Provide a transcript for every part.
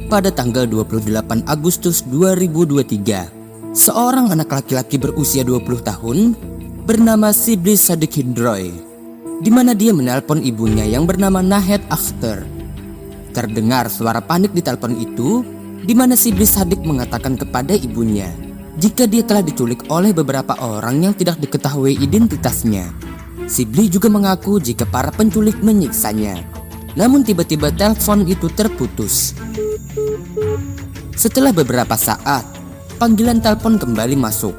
pada tanggal 28 Agustus 2023. Seorang anak laki-laki berusia 20 tahun bernama Shibli Sadiq Hidroy, di mana dia menelpon ibunya yang bernama Nahed Akhter. Terdengar suara panik di telepon itu, di mana Shibli Sadiq mengatakan kepada ibunya jika dia telah diculik oleh beberapa orang yang tidak diketahui identitasnya. Shibli juga mengaku jika para penculik menyiksanya. Namun tiba-tiba telepon itu terputus. Setelah beberapa saat, panggilan telepon kembali masuk.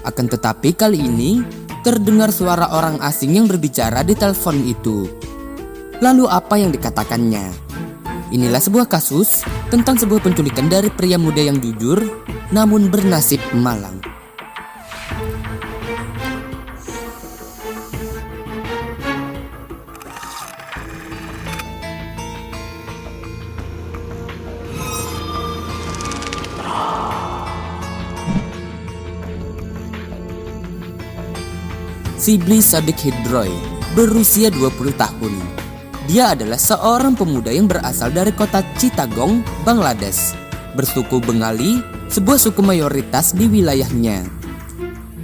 Akan tetapi kali ini terdengar suara orang asing yang berbicara di telepon itu. Lalu apa yang dikatakannya? Inilah sebuah kasus tentang sebuah penculikan dari pria muda yang jujur namun bernasib malang. Shibli Sadiq Hidroy berusia 20 tahun. Dia adalah seorang pemuda yang berasal dari kota Chittagong, Bangladesh, bersuku Bengali, sebuah suku mayoritas di wilayahnya.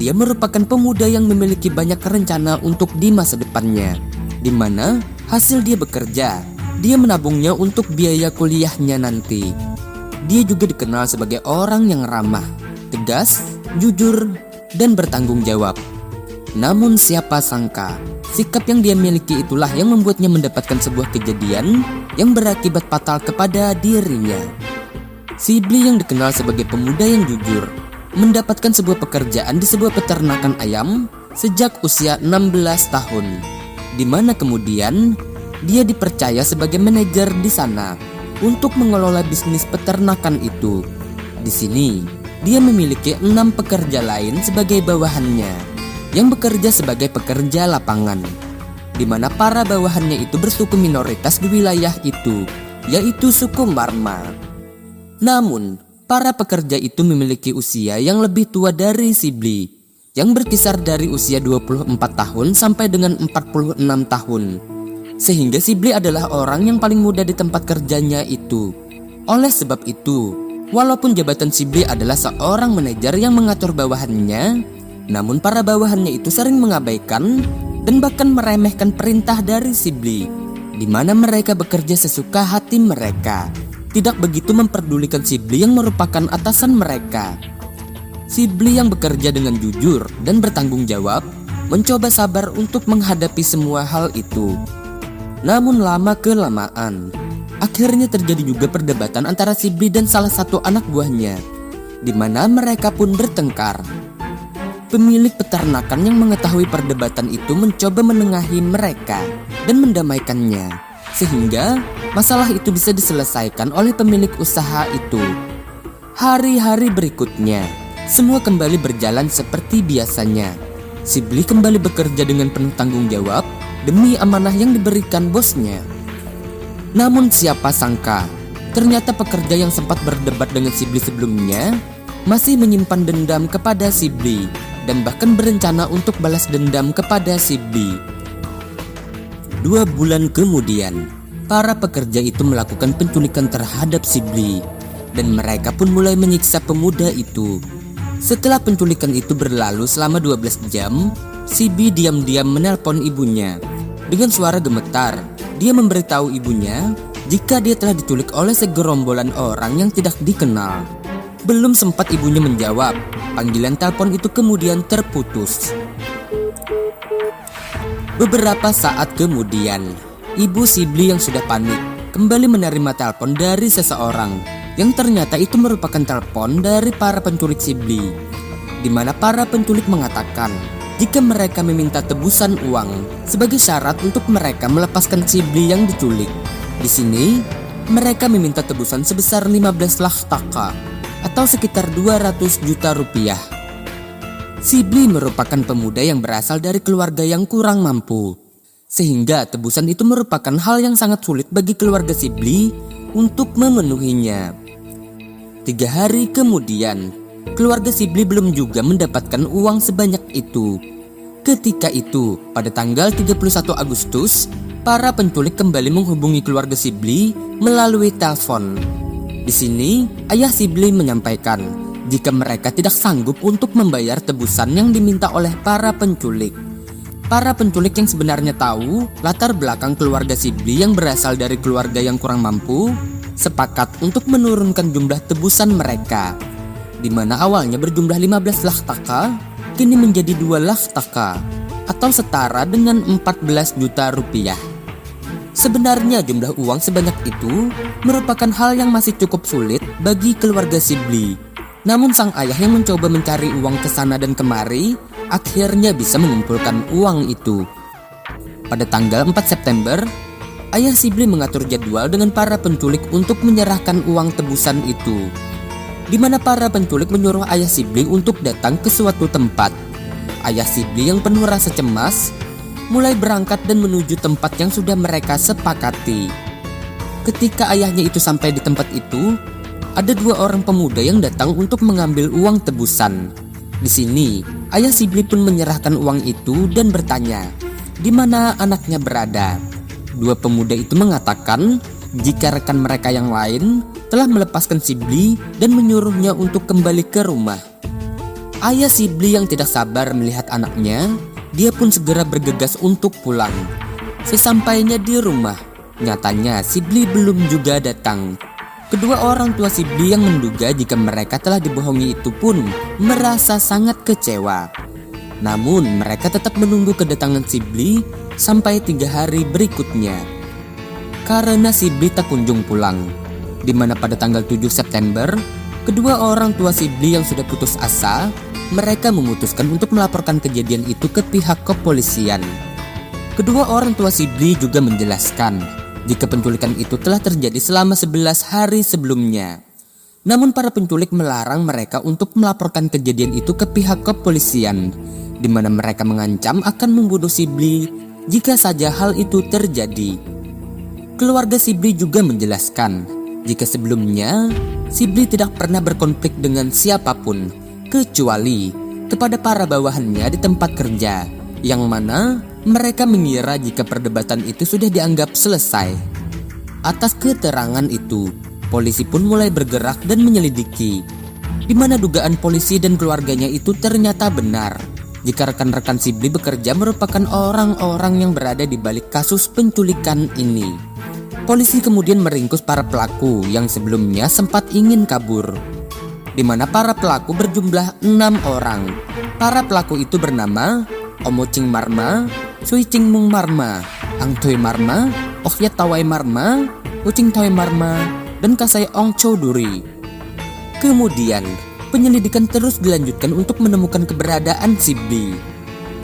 Dia merupakan pemuda yang memiliki banyak rencana untuk di masa depannya, di mana hasil dia bekerja, dia menabungnya untuk biaya kuliahnya nanti. Dia juga dikenal sebagai orang yang ramah, tegas, jujur, dan bertanggung jawab. Namun siapa sangka, sikap yang dia miliki itulah yang membuatnya mendapatkan sebuah kejadian yang berakibat fatal kepada dirinya. Shibli yang dikenal sebagai pemuda yang jujur mendapatkan sebuah pekerjaan di sebuah peternakan ayam sejak usia 16 tahun, di mana kemudian dia dipercaya sebagai manajer di sana untuk mengelola bisnis peternakan itu. Di sini, dia memiliki 6 pekerja lain sebagai bawahannya yang bekerja sebagai pekerja lapangan, di mana para bawahannya itu bersuku minoritas di wilayah itu, yaitu suku Marma. Namun, para pekerja itu memiliki usia yang lebih tua dari Shibli, yang berkisar dari usia 24 tahun sampai dengan 46 tahun. Sehingga Shibli adalah orang yang paling muda di tempat kerjanya itu. Oleh sebab itu, walaupun jabatan Shibli adalah seorang manajer yang mengatur bawahannya, namun para bawahannya itu sering mengabaikan dan bahkan meremehkan perintah dari Shibli, di mana mereka bekerja sesuka hati mereka, tidak begitu memperdulikan Shibli yang merupakan atasan mereka. Shibli yang bekerja dengan jujur dan bertanggung jawab mencoba sabar untuk menghadapi semua hal itu. Namun lama-kelamaan, akhirnya terjadi juga perdebatan antara Shibli dan salah satu anak buahnya, di mana mereka pun bertengkar. Pemilik peternakan yang mengetahui perdebatan itu mencoba menengahi mereka dan mendamaikannya, sehingga masalah itu bisa diselesaikan oleh pemilik usaha itu. Hari-hari berikutnya, semua kembali berjalan seperti biasanya. Shibli kembali bekerja dengan penuh tanggung jawab demi amanah yang diberikan bosnya. Namun siapa sangka, ternyata pekerja yang sempat berdebat dengan Shibli sebelumnya masih menyimpan dendam kepada Shibli dan bahkan berencana untuk balas dendam kepada Shibli. 2 bulan kemudian, para pekerja itu melakukan penculikan terhadap Shibli dan mereka pun mulai menyiksa pemuda itu. Setelah penculikan itu berlalu selama 12 jam, Shibli diam-diam menelpon ibunya. Dengan suara gemetar, dia memberitahu ibunya jika dia telah diculik oleh segerombolan orang yang tidak dikenal. Belum sempat ibunya menjawab, panggilan telepon itu kemudian terputus. Beberapa saat kemudian, ibu Shibli yang sudah panik kembali menerima telepon dari seseorang yang ternyata itu merupakan telepon dari para penculik Shibli, di mana para penculik mengatakan jika mereka meminta tebusan uang sebagai syarat untuk mereka melepaskan Shibli yang diculik. Di sini, mereka meminta tebusan sebesar 15 lakh taka atau sekitar 200 juta rupiah. Shibli merupakan pemuda yang berasal dari keluarga yang kurang mampu, sehingga tebusan itu merupakan hal yang sangat sulit bagi keluarga Shibli untuk memenuhinya. 3 hari kemudian, keluarga Shibli belum juga mendapatkan uang sebanyak itu. Ketika itu, pada tanggal 31 Agustus, para penculik kembali menghubungi keluarga Shibli melalui telepon. Di sini, ayah Sibli menyampaikan jika mereka tidak sanggup untuk membayar tebusan yang diminta oleh para penculik. Para penculik yang sebenarnya tahu latar belakang keluarga Sibli yang berasal dari keluarga yang kurang mampu, sepakat untuk menurunkan jumlah tebusan mereka, di mana awalnya berjumlah 15 lakh taka, kini menjadi 2 lakh taka, atau setara dengan 14 juta rupiah. Sebenarnya jumlah uang sebanyak itu merupakan hal yang masih cukup sulit bagi keluarga Sibli. Namun sang ayah yang mencoba mencari uang ke sana dan kemari akhirnya bisa mengumpulkan uang itu. Pada tanggal 4 September, ayah Sibli mengatur jadwal dengan para penculik untuk menyerahkan uang tebusan itu, di mana para penculik menyuruh ayah Sibli untuk datang ke suatu tempat. Ayah Sibli yang penuh rasa cemas mulai berangkat dan menuju tempat yang sudah mereka sepakati. Ketika ayahnya itu sampai di tempat itu, ada 2 orang pemuda yang datang untuk mengambil uang tebusan. Di sini, ayah Sibli pun menyerahkan uang itu dan bertanya, di mana anaknya berada. 2 pemuda itu mengatakan jika rekan mereka yang lain telah melepaskan Sibli dan menyuruhnya untuk kembali ke rumah. Ayah Sibli yang tidak sabar melihat anaknya, dia pun segera bergegas untuk pulang. Sesampainya di rumah, nyatanya Sibli belum juga datang. Kedua orang tua Sibli yang menduga jika mereka telah dibohongi itu pun merasa sangat kecewa. Namun mereka tetap menunggu kedatangan Sibli sampai 3 hari berikutnya. Karena Sibli tak kunjung pulang, di mana pada tanggal 7 September, kedua orang tua Sibli yang sudah putus asa, mereka memutuskan untuk melaporkan kejadian itu ke pihak kepolisian. Kedua orang tua Sibli juga menjelaskan jika penculikan itu telah terjadi selama 11 hari sebelumnya. Namun para penculik melarang mereka untuk melaporkan kejadian itu ke pihak kepolisian, di mana mereka mengancam akan membunuh Sibli jika saja hal itu terjadi. Keluarga Sibli juga menjelaskan jika sebelumnya Sibli tidak pernah berkonflik dengan siapapun, kecuali kepada para bawahannya di tempat kerja, yang mana mereka mengira jika perdebatan itu sudah dianggap selesai. Atas keterangan itu, polisi pun mulai bergerak dan menyelidiki, di mana dugaan polisi dan keluarganya itu ternyata benar jika rekan-rekan Sibli bekerja merupakan orang-orang yang berada di balik kasus penculikan ini. Polisi kemudian meringkus para pelaku yang sebelumnya sempat ingin kabur, di mana para pelaku berjumlah 6 orang. Para pelaku itu bernama Omo Ching Marma, Sui Ching Mung Marma, Ang Toi Marma, Okyat Tawai Marma, Ucing Toi Marma, dan Kasai Ong Chow Duri. Kemudian penyelidikan terus dilanjutkan untuk menemukan keberadaan Sibli.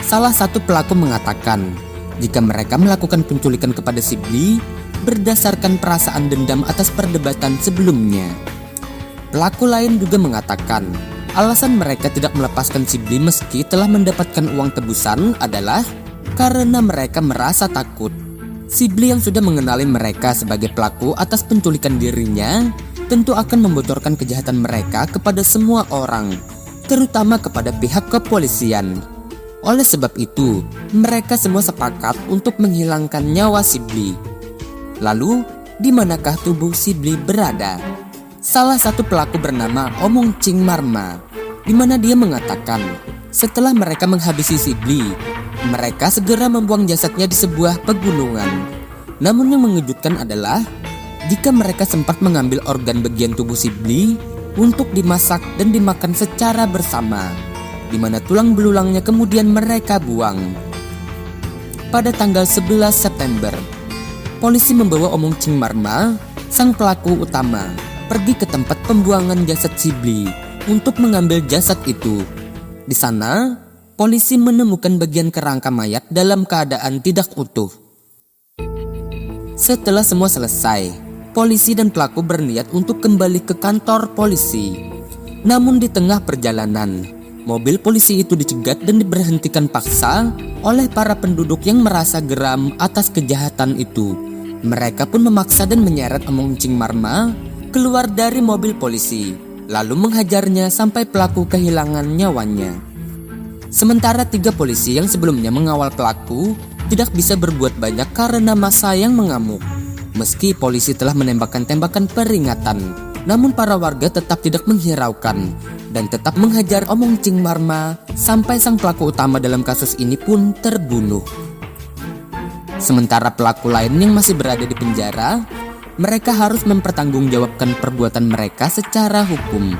Salah satu pelaku mengatakan jika mereka melakukan penculikan kepada Sibli berdasarkan perasaan dendam atas perdebatan sebelumnya. Pelaku lain juga mengatakan alasan mereka tidak melepaskan Sibli meski telah mendapatkan uang tebusan adalah karena mereka merasa takut Sibli yang sudah mengenali mereka sebagai pelaku atas penculikan dirinya tentu akan membocorkan kejahatan mereka kepada semua orang, terutama kepada pihak kepolisian. Oleh sebab itu, mereka semua sepakat untuk menghilangkan nyawa Sibli. Lalu, di manakah tubuh Sibli berada? Salah satu pelaku bernama Omong Ching Marma, di mana dia mengatakan setelah mereka menghabisi Sibli, mereka segera membuang jasadnya di sebuah pegunungan. Namun yang mengejutkan adalah jika mereka sempat mengambil organ bagian tubuh Sibli untuk dimasak dan dimakan secara bersama, di mana tulang belulangnya kemudian mereka buang. Pada tanggal 11 September, polisi membawa Omong Ching Marma, sang pelaku utama, pergi ke tempat pembuangan jasad Sibli untuk mengambil jasad itu. Di sana, polisi menemukan bagian kerangka mayat dalam keadaan tidak utuh. Setelah semua selesai, polisi dan pelaku berniat untuk kembali ke kantor polisi. Namun di tengah perjalanan, mobil polisi itu dicegat dan diberhentikan paksa oleh para penduduk yang merasa geram atas kejahatan itu. Mereka pun memaksa dan menyeret Omong Ching Marma keluar dari mobil polisi, lalu menghajarnya sampai pelaku kehilangan nyawanya. Sementara 3 polisi yang sebelumnya mengawal pelaku tidak bisa berbuat banyak karena massa yang mengamuk. Meski polisi telah menembakkan tembakan peringatan, Namun para warga tetap tidak menghiraukan dan tetap menghajar Omong Ching Marma sampai sang pelaku utama dalam kasus ini pun terbunuh. Sementara pelaku lain yang masih berada di penjara, mereka harus mempertanggungjawabkan perbuatan mereka secara hukum.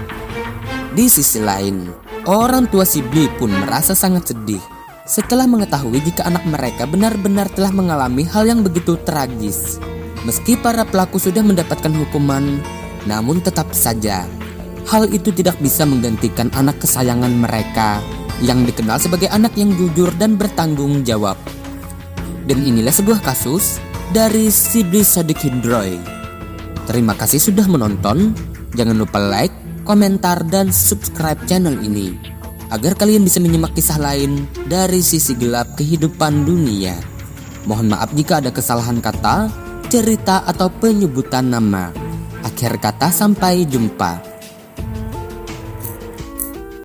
Di sisi lain, orang tua si Bli pun merasa sangat sedih setelah mengetahui jika anak mereka benar-benar telah mengalami hal yang begitu tragis. Meski para pelaku sudah mendapatkan hukuman, namun tetap saja hal itu tidak bisa menggantikan anak kesayangan mereka yang dikenal sebagai anak yang jujur dan bertanggung jawab. Dan inilah sebuah kasus dari Shibli Shodiq Hindroy. Terima kasih sudah menonton. Jangan lupa like, komentar, dan subscribe channel ini agar kalian bisa menyimak kisah lain dari sisi gelap kehidupan dunia. Mohon maaf jika ada kesalahan kata, cerita, atau penyebutan nama. Akhir kata, sampai jumpa.